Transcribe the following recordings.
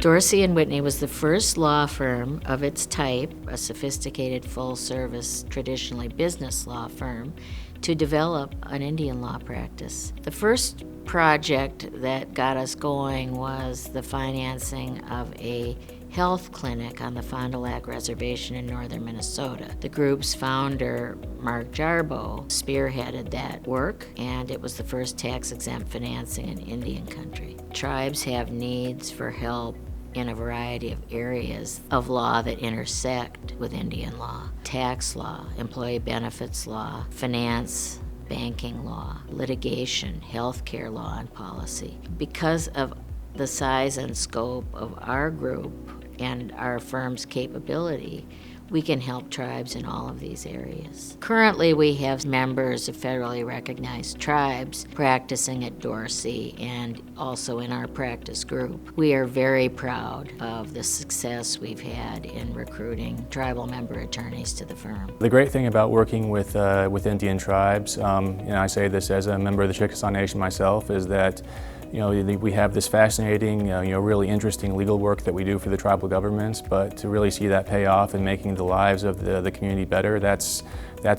Dorsey and Whitney was the first law firm of its type, a sophisticated full-service, traditionally business law firm, to develop an Indian law practice. The first project that got us going was the financing of a health clinic on the Fond du Lac Reservation in northern Minnesota. The group's founder, Mark Jarboe, spearheaded that work, and it was the first tax-exempt financing in Indian country. Tribes have needs for help in a variety of areas of law that intersect with Indian law. Tax law, employee benefits law, finance, banking law, litigation, healthcare law and policy. Because of the size and scope of our group and our firm's capability, we can help tribes in all of these areas. Currently, we have members of federally recognized tribes practicing at Dorsey and also in our practice group. We are very proud of the success we've had in recruiting tribal member attorneys to the firm. The great thing about working with Indian tribes, and I say this as a member of the Chickasaw Nation myself, is that we have this fascinating, really interesting legal work that we do for the tribal governments, but to really see that pay off and making the lives of the community better, that's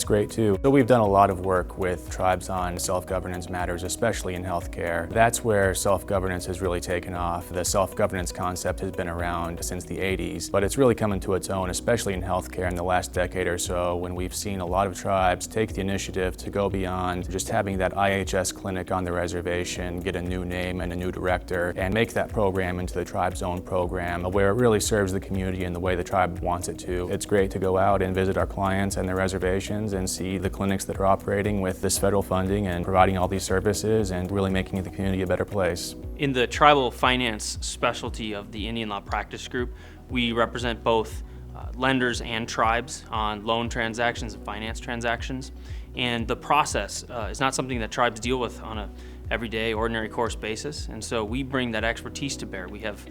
great too. So we've done a lot of work with tribes on self-governance matters, especially in healthcare. That's where self-governance has really taken off. The self-governance concept has been around since the 80s, but it's really come into its own, especially in healthcare in the last decade or so, when we've seen a lot of tribes take the initiative to go beyond just having that IHS clinic on the reservation, get a new name and a new director, and make that program into the tribe's own program, where it really serves the community in the way the tribe wants it to. It's great to go out and visit our clients and their reservations and see the clinics that are operating with this federal funding and providing all these services and really making the community a better place. In the tribal finance specialty of the Indian Law Practice Group, we represent both lenders and tribes on loan transactions and finance transactions. And the process is not something that tribes deal with on a everyday, ordinary course basis. And so we bring that expertise to bear. We have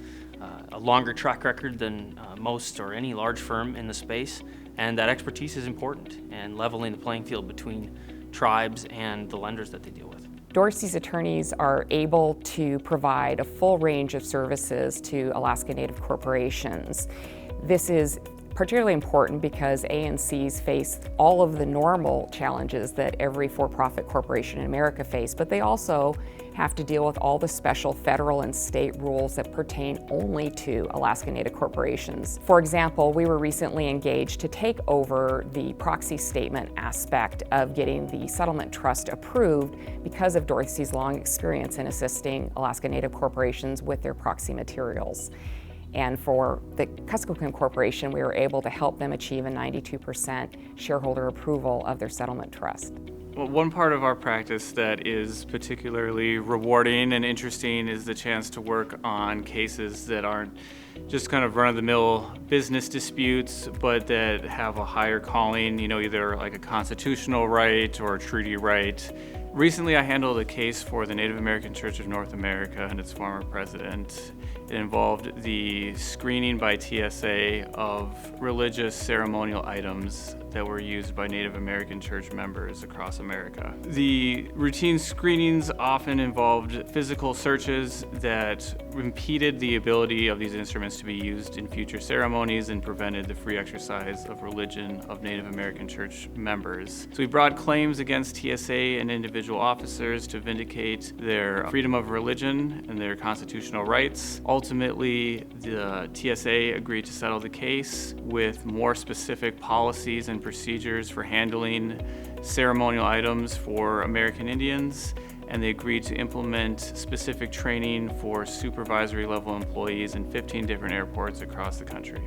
a longer track record than most or any large firm in the space. And that expertise is important in leveling the playing field between tribes and the lenders that they deal with. Dorsey's attorneys are able to provide a full range of services to Alaska Native corporations. This is particularly important because ANCs face all of the normal challenges that every for-profit corporation in America face, but they also have to deal with all the special federal and state rules that pertain only to Alaska Native corporations. For example, we were recently engaged to take over the proxy statement aspect of getting the settlement trust approved because of Dorsey's long experience in assisting Alaska Native corporations with their proxy materials. And for the Kuskokwim Corporation, we were able to help them achieve a 92% shareholder approval of their settlement trust. Well, one part of our practice that is particularly rewarding and interesting is the chance to work on cases that aren't just kind of run-of-the-mill business disputes, but that have a higher calling, either like a constitutional right or a treaty right. Recently, I handled a case for the Native American Church of North America and its former president. It involved the screening by TSA of religious ceremonial items that were used by Native American church members across America. The routine screenings often involved physical searches that impeded the ability of these instruments to be used in future ceremonies and prevented the free exercise of religion of Native American church members. So we brought claims against TSA and individual officers to vindicate their freedom of religion and their constitutional rights. Ultimately, the TSA agreed to settle the case with more specific policies and procedures for handling ceremonial items for American Indians, and they agreed to implement specific training for supervisory level employees in 15 different airports across the country.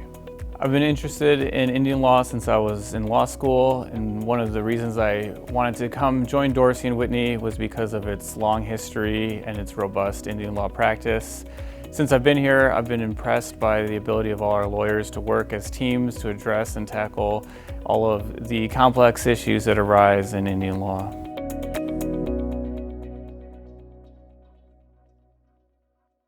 I've been interested in Indian law since I was in law school, and one of the reasons I wanted to come join Dorsey & Whitney was because of its long history and its robust Indian law practice. Since I've been here, I've been impressed by the ability of all our lawyers to work as teams to address and tackle all of the complex issues that arise in Indian law.